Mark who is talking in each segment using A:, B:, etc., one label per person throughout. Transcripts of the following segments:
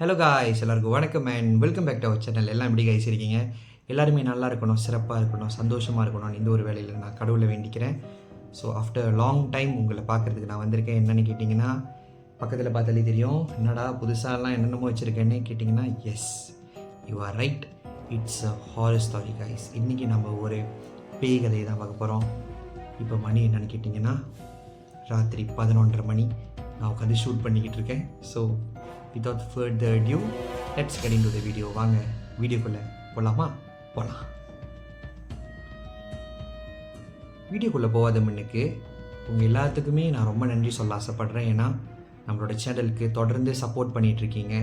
A: Hello guys, எல்லாருக்கும் வணக்கம் and welcome back to our channel. எல்லாம் எப்படி காய்ஸ் இருக்கீங்க? எல்லாருமே நல்லா இருக்கணும், சிறப்பாக இருக்கணும், சந்தோஷமாக இருக்கணும். இந்த ஒரு வேலையில் நான் கடவுளை வேண்டிக்கிறேன். ஸோ ஆஃப்டர் லாங் டைம் உங்களை பார்க்குறதுக்கு நான் வந்திருக்கேன். என்னென்னு கேட்டிங்கன்னா, பக்கத்தில் பார்த்தாலே தெரியும். என்னடா புதுசாலாம் என்னென்னமோ வச்சுருக்கேன்னு கேட்டிங்கன்னா, yes, you are right, it's a horror story guys. இன்றைக்கி நம்ம ஒரு பேய் கதையை தான் பார்க்க போகிறோம். இப்போ மணி என்னென்னு கேட்டிங்கன்னா, ராத்திரி 11:30 மணி. நான் உட்காந்து ஷூட் பண்ணிக்கிட்டு இருக்கேன். So without further ado, let's get into the video. வாங்க வீடியோக்குள்ளே போகலாமா? போகலாம். வீடியோக்குள்ளே போகாத முன்னுக்கு உங்கள் எல்லாத்துக்குமே நான் ரொம்ப நன்றி சொல்ல ஆசைப்பட்றேன். ஏன்னா நம்மளோட சேனலுக்கு தொடர்ந்து சப்போர்ட் பண்ணிகிட்ருக்கீங்க.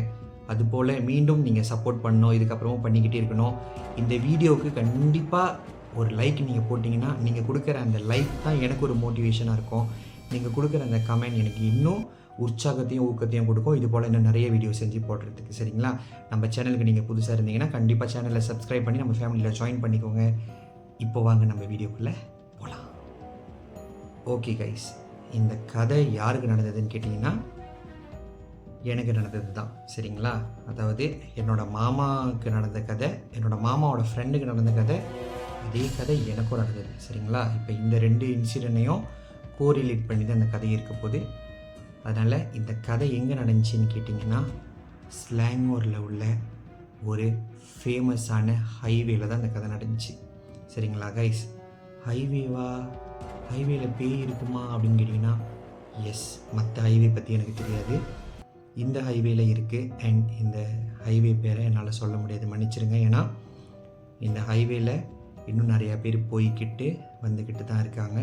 A: அதுபோல் மீண்டும் நீங்கள் சப்போர்ட் பண்ணணும், இதுக்கப்புறமும் பண்ணிக்கிட்டே இருக்கணும். இந்த வீடியோவுக்கு கண்டிப்பாக ஒரு லைக் நீங்கள் போட்டிங்கன்னா, நீங்கள் கொடுக்குற அந்த லைக் தான் எனக்கு ஒரு மோட்டிவேஷனாக இருக்கும். நீங்கள் கொடுக்குற அந்த கமெண்ட் எனக்கு இன்னும் உற்சாகத்தையும் ஊக்கத்தையும் கொடுக்கும். இது போல் இன்னும் நிறைய வீடியோ செஞ்சு போடுறதுக்கு. சரிங்களா? நம்ம சேனலுக்கு நீங்கள் புதுசாக இருந்தீங்கன்னா கண்டிப்பாக சேனலை சப்ஸ்கிரைப் பண்ணி நம்ம ஃபேமிலியில் ஜாயின் பண்ணிக்கோங்க. இப்போ வாங்க நம்ம வீடியோக்குள்ளே போகலாம். ஓகே கைஸ், இந்த கதை யாருக்கு நடந்ததுன்னு கேட்டிங்கன்னா, எனக்கு நடந்தது தான். சரிங்களா? அதாவது என்னோடய மாமாவுக்கு நடந்த கதை, என்னோடய மாமாவோட ஃப்ரெண்டுக்கு நடந்த கதை, அதே கதை எனக்கும் நடந்தது. சரிங்களா? இப்போ இந்த 2 இன்சிடெண்ட்டையும் கோரிலேட் பண்ணி தான் இந்த கதை இருக்க போகுது. அதனால் இந்த கதை எங்கே நடந்துச்சின்னு கேட்டிங்கன்னா, ஸ்லாங்கூரில் உள்ள ஒரு ஃபேமஸான ஹைவேல தான் இந்த கதை நடந்துச்சு. சரிங்களா கைஸ்? ஹைவேல பேய் இருக்குமா அப்படின்னு கேட்டிங்கன்னா, எஸ், மற்ற ஹைவே பற்றி எனக்கு தெரியாது. இந்த ஹைவேல இருக்குது. அண்ட் இந்த ஹைவே பேரை என்னால் சொல்ல முடியாது, மன்னிச்சிருங்க. ஏன்னா இந்த ஹைவேல இன்னும் நிறையா பேர் போய்கிட்டு வந்துக்கிட்டு தான் இருக்காங்க.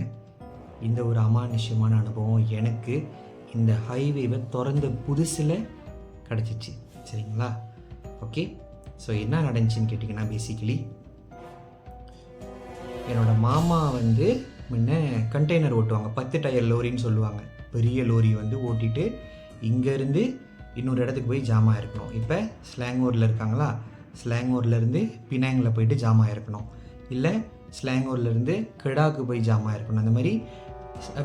A: இந்த ஒரு அமானுஷ்யமான அனுபவம் எனக்கு இந்த ஹைவேவை திறந்த புதுசில் கிடச்சிச்சு. சரிங்களா? ஓகே, ஸோ என்ன நடந்துச்சின்னு கேட்டிங்கன்னா, பேசிக்கலி என்னோடய மாமா முன்ன கண்டெய்னர் ஓட்டுவாங்க, 10 டயர் லோரின்னு சொல்லுவாங்க. பெரிய லோரி ஓட்டிட்டு இங்கேருந்து இன்னொரு இடத்துக்கு போய் ஜாம் ஆகிருக்கணும். இப்போ ஸ்லாங்கூரில் இருக்காங்களா, ஸ்லாங்கூர்லேருந்து பினாங்கில் போயிட்டு ஜாம் ஆகிருக்கணும், இல்லை ஸ்லாங்கூர்லேருந்து கெடாக்கு போய் ஜாம் ஆகிருக்கணும். அந்த மாதிரி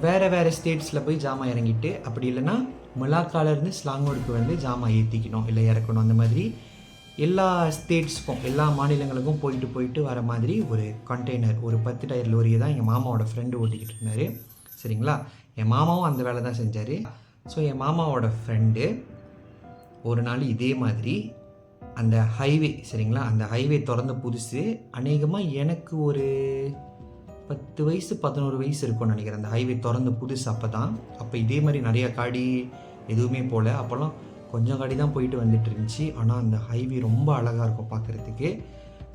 A: வேறு ஸ்டேட்ஸில் போய் ஜாமா இறங்கிட்டு, அப்படி இல்லைன்னா மலாக்காலேருந்து ஸ்லாங்கூருக்கு ஜாமா ஏற்றிக்கணும் இல்லை இறக்கணும். அந்த மாதிரி எல்லா ஸ்டேட்ஸ்க்கும், எல்லா மாநிலங்களுக்கும் போயிட்டு வர மாதிரி ஒரு கண்டெய்னர், ஒரு 10 டயர் லோரியை தான் எங்கள் மாமாவோட ஃப்ரெண்டு ஓட்டிக்கிட்டு இருந்தார். சரிங்களா? என் மாமாவும் அந்த வேலை தான் செஞ்சார். ஸோ என் மாமாவோட ஃப்ரெண்டு ஒரு நாள் இதே மாதிரி அந்த ஹைவே, சரிங்களா, அந்த ஹைவே திறந்த புதுசு, அநேகமாக எனக்கு ஒரு 10 வயசு 11 வயசு இருக்கும்னு நினைக்கிறேன். அந்த ஹைவே திறந்த புதுசு அப்போ இதே மாதிரி நிறைய காடி எதுவுமே போகல. அப்போல்லாம் கொஞ்சம் காடி தான் போயிட்டு வந்துட்டு இருந்துச்சு. ஆனால் அந்த ஹைவே ரொம்ப அழகாக இருக்கும் பார்க்குறதுக்கு.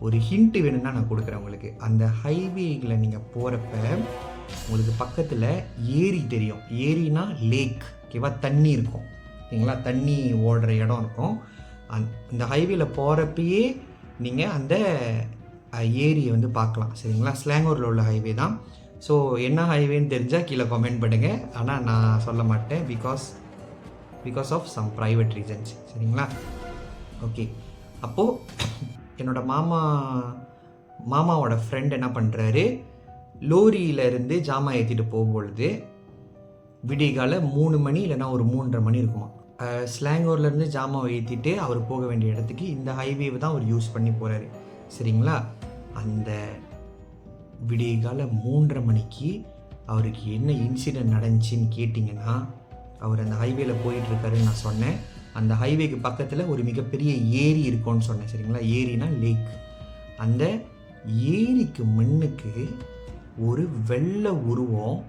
A: ஒரு ஹிண்ட்டு வேணும்னா நான் கொடுக்குறேன் உங்களுக்கு. அந்த ஹைவேயில் நீங்கள் போகிறப்ப உங்களுக்கு பக்கத்தில் ஏரி தெரியும். ஏரினா லேக், ஓகேவா? தண்ணி இருக்கும், ஓகேங்களா? தண்ணி ஓடுற இடம் இருக்கும். அந்த ஹைவேல போகிறப்பயே நீங்கள் அந்த ஏரியை பார்க்கலாம். சரிங்களா? ஸ்லாங்கூரில் உள்ள ஹைவே தான். ஸோ என்ன ஹைவேன்னு தெரிஞ்சால் கீழே கமெண்ட் பண்ணுங்கள். ஆனால் நான் சொல்ல மாட்டேன், because of some private reasons. சரிங்களா? ஓகே, அப்போது என்னோடய மாமாவோட ஃப்ரெண்ட் என்ன பண்ணுறாரு, லோரியிலேருந்து ஜாமா ஏற்றிட்டு போகும்பொழுது விடிகால 3 மணி இல்லைன்னா ஒரு 3:30 மணி இருக்குமா. ஸ்லாங்கூர்லேருந்து ஜாமாவை ஏற்றிட்டு அவர் போக வேண்டிய இடத்துக்கு இந்த ஹைவேவை தான் அவர் யூஸ் பண்ணி போகிறாரு. சரிங்களா? அந்த விடியகால 3:30 மணிக்கு அவருக்கு என்ன இன்சிடெண்ட் நடந்துச்சின்னு கேட்டிங்கன்னா, அவர் அந்த ஹைவேல போயிட்டுருக்காருன்னு நான் சொன்னேன். அந்த ஹைவேக்கு பக்கத்தில் ஒரு மிகப்பெரிய ஏரி இருக்கும்னு சொன்னேன். சரிங்களா? ஏரினா லேக். அந்த ஏரிக்கு முன்னுக்கு ஒரு வெள்ளை உருவம்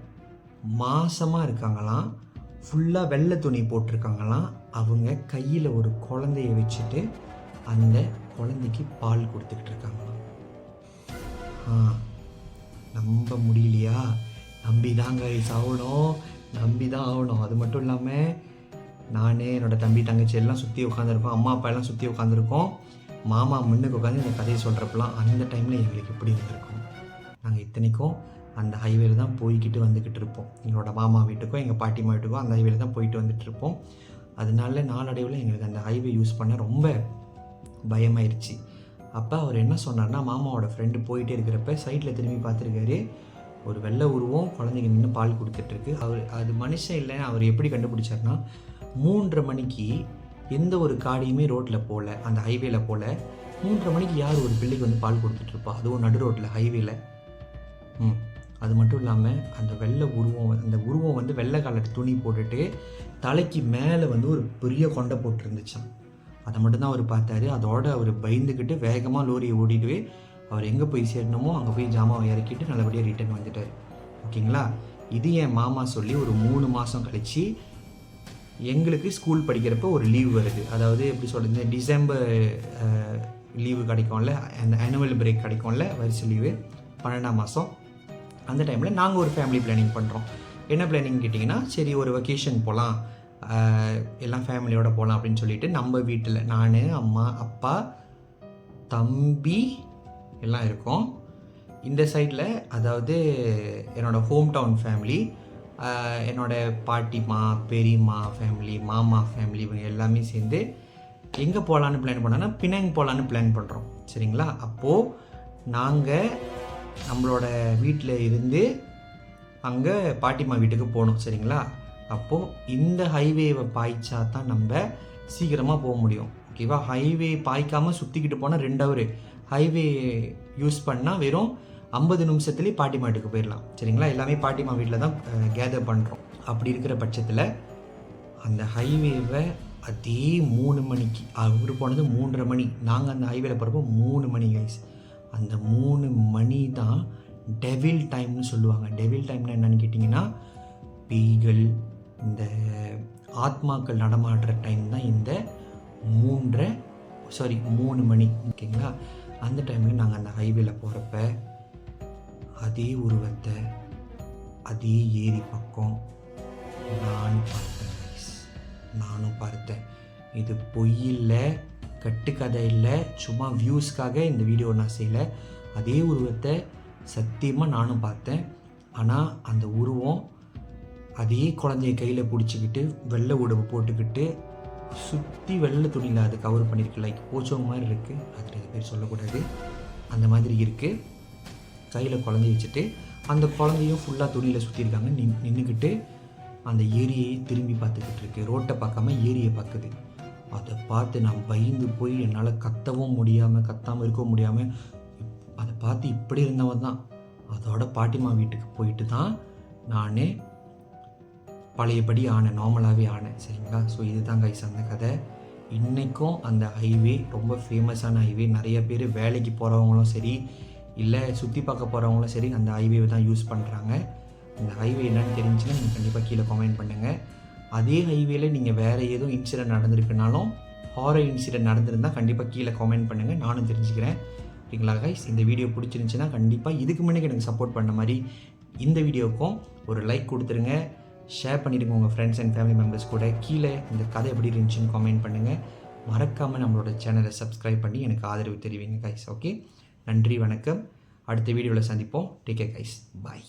A: மாசமாக இருக்காங்களாம், ஃபுல்லாக வெள்ளை துணி போட்டிருக்காங்களாம். அவங்க கையில் ஒரு குழந்தைய வச்சுட்டு அந்த குழந்தைக்கு பால் கொடுத்துக்கிட்டு இருக்காங்களாம். நம்ப முடியலையா? நம்பி தாங்க ஆகணும். அது மட்டும் இல்லாமல் நான், என்னோடய தம்பி தங்கச்சி எல்லாம் சுற்றி உட்காந்துருக்கோம், அம்மா அப்பா எல்லாம் சுற்றி உட்காந்துருக்கோம். மாமா முன்னுக்கு உட்காந்து இந்த கதையை சொல்கிறப்பெல்லாம் அந்த டைமில் எங்களுக்கு எப்படி இருந்திருக்கும்? நாங்கள் இத்தனைக்கும் அந்த ஹைவேல தான் போய்கிட்டு வந்துக்கிட்டு இருப்போம். எங்களோட மாமா வீட்டுக்கோ எங்கள் பாட்டிமா வீட்டுக்கோ அந்த ஹைவேல தான் போயிட்டு வந்துட்டு இருப்போம். அதனால நாளடைவில் எங்களுக்கு அந்த ஹைவே யூஸ் பண்ண ரொம்ப பயமாயிருச்சு. அப்போ அவர் என்ன சொன்னார்னா, மாமாவோட ஃப்ரெண்டு போயிட்டே இருக்கிறப்ப சைட்டில் திரும்பி பார்த்துருக்காரு, ஒரு வெள்ளை உருவம் குழந்தைங்க நின்று பால் கொடுத்துட்ருக்கு. அது மனுஷன் இல்லைன்னு அவர் எப்படி கண்டுபிடிச்சார்னா, 3:30 மணிக்கு எந்த ஒரு காடியுமே ரோட்டில் போகல, அந்த ஹைவேல போகல. 3:30 மணிக்கு யார் ஒரு பிள்ளைக்கு வந்து பால் கொடுத்துட்ருப்பா, அதுவும் நடு ரோட்டில் ஹைவேல. அது மட்டும் இல்லாமல் அந்த அந்த உருவம் வந்து வெள்ளை கலர் துணி போட்டுட்டு தலைக்கு மேலே வந்து ஒரு பெரிய கொண்டை போட்டுருந்துச்சான். அதை மட்டும்தான் அவர் பார்த்தாரு. அதோட அவர் பயந்துக்கிட்டு வேகமாக லோரியை ஓடிட்டு அவர் எங்கே போய் சேரணுமோ அங்கே போய் ஜாமாவை இறக்கிட்டு நல்லபடியாக ரிட்டர்ன் வந்துட்டார். ஓகேங்களா? இது என் மாமா சொல்லி ஒரு 3 மாதம் கழித்து எங்களுக்கு ஸ்கூல் படிக்கிறப்போ ஒரு லீவ் வருது. அதாவது எப்படி சொல்கிறது, டிசம்பர் லீவு கிடைக்கும்ல, அந்த ஆனுவல் பிரேக் கிடைக்கும்ல, வருஷ லீவு 12ஆம் மாதம். அந்த டைமில் நாங்கள் ஒரு ஃபேமிலி பிளானிங் பண்ணுறோம். என்ன பிளானிங் கேட்டிங்கன்னா, சரி ஒரு வெக்கேஷன் போகலாம், எல்லாம் ஃபேமிலியோடு போகலாம் அப்படின்னு சொல்லிட்டு நம்ம வீட்டில் நான், அம்மா, அப்பா, தம்பி எல்லாம் இருக்கோம். இந்த சைடில் அதாவது என்னோடய ஹோம் டவுன் ஃபேமிலி, என்னோடய பாட்டிமா, பெரியம்மா ஃபேமிலி, மாமா ஃபேமிலி, இவங்க எல்லாமே சேர்ந்து எங்கே போகலான்னு பிளான் பண்ணோன்னா பினாங் போகலான்னு பிளான் பண்ணுறோம். சரிங்களா? அப்போது நாங்கள் நம்மளோட வீட்டில் இருந்து அங்கே பாட்டிமா வீட்டுக்கு போகணும். சரிங்களா? அப்போது இந்த ஹைவேவை பாய்ச்சா தான் நம்ம சீக்கிரமாக போக முடியும். ஓகேவா? ஹைவே பாய்க்காமல் சுற்றிக்கிட்டு போனால் 2 ஹவர், ஹைவே யூஸ் பண்ணால் வெறும் 50 நிமிஷத்துலேயே பாட்டிமா வீட்டுக்கு போயிடலாம். சரிங்களா? எல்லாமே பாட்டிமா வீட்டில் தான் கேதர் பண்ணுறோம். அப்படி இருக்கிற பட்சத்தில் அந்த ஹைவேவை அதே 3 மணிக்கு, அவர் போனது 3:30 மணி, நாங்கள் அந்த ஹைவேல போகிறப்போ 3 மணி கைஸ். அந்த 3 மணி தான் டெவில் டைம்னு சொல்லுவாங்க. டெவில் டைம்னா என்னன்னு கேட்டிங்கன்னா, பேய்கள், இந்த ஆத்மாக்கள் நடமாடுற டைம் தான் இந்த 3 மணி. ஓகேங்களா? அந்த டைமில் நாங்கள் அந்த ஹைவேல போகிறப்ப அதே உருவத்தை, அதே ஏரி பக்கம் நானும் பார்த்தேன். இது பொய் இல்லை, கட்டுக்கதை இல்லை, சும்மா வியூஸ்க்காக இந்த வீடியோ நான் செய்யலை. அதே உருவத்தை சத்தியமாக நானும் பார்த்தேன். ஆனால் அந்த உருவம் அதே குழந்தைய கையில் பிடிச்சிக்கிட்டு வெள்ளை உடம்பு போட்டுக்கிட்டு சுற்றி வெள்ளை துணியில் அது கவர் பண்ணியிருக்கு. லைக் போச்சவங்க மாதிரி இருக்குது, அதில் இது பேர் சொல்லக்கூடாது, அந்த மாதிரி இருக்குது. கையில் குழந்தைய வச்சுட்டு அந்த குழந்தையும் ஃபுல்லாக துணியில் சுற்றிருக்காங்க. நின்றுக்கிட்டு அந்த ஏரியை திரும்பி பார்த்துக்கிட்டு இருக்கு. ரோட்டை பார்க்காம ஏரியை பார்க்குது. அதை பார்த்து நான் பயந்து போய் என்னால் கத்தாமல் இருக்க முடியாமல் அதை பார்த்து இப்படி இருந்தவன் தான். அதோட பாட்டிமா வீட்டுக்கு போயிட்டு தான் நான் பழையபடி ஆனேன், நார்மலாகவே ஆனேன். சரிங்களா? ஸோ இதுதான் கைஸ் அந்த கதை. இன்றைக்கும் அந்த ஹைவே ரொம்ப ஃபேமஸான ஹைவே. நிறைய பேர் வேலைக்கு போகிறவங்களும் சரி, இல்லை சுற்றி பார்க்க போகிறவங்களும் சரி, அந்த ஹைவேவை தான் யூஸ் பண்ணுறாங்க. இந்த ஹைவே என்னன்னு தெரிஞ்சுன்னா நீங்கள் கண்டிப்பாக கீழே கமெண்ட் பண்ணுங்கள். அதே ஹைவேல நீங்கள் வேறு ஏதோ இன்சிடென்ட் நடந்திருக்குனாலும், ஹாரர் இன்சிடென்ட் நடந்திருந்தால் கண்டிப்பாக கீழே கமெண்ட் பண்ணுங்கள், நானும் தெரிஞ்சுக்கிறேன். ஓகேங்களா கைஸ்? இந்த வீடியோ பிடிச்சிருந்துச்சுன்னா கண்டிப்பாக இதுக்கு முன்னாடி எனக்கு சப்போர்ட் பண்ண மாதிரி இந்த வீடியோவுக்கும் ஒரு லைக் கொடுத்துருங்க, ஷேர் பண்ணிடுங்க உங்கள் ஃப்ரெண்ட்ஸ் அண்ட் ஃபேமிலி மெம்பர்ஸ் கூட. கீழே இந்த கதை எப்படி இருந்துச்சுன்னு கமெண்ட் பண்ணுங்கள். மறக்காமல் நம்மளோட சேனலை சப்ஸ்கிரைப் பண்ணி எனக்கு ஆதரவு தெரிவிங்க கைஸ். ஓகே, நன்றி, வணக்கம். அடுத்த வீடியோவில் சந்திப்போம். டேக் கேர் கைஸ், பாய்.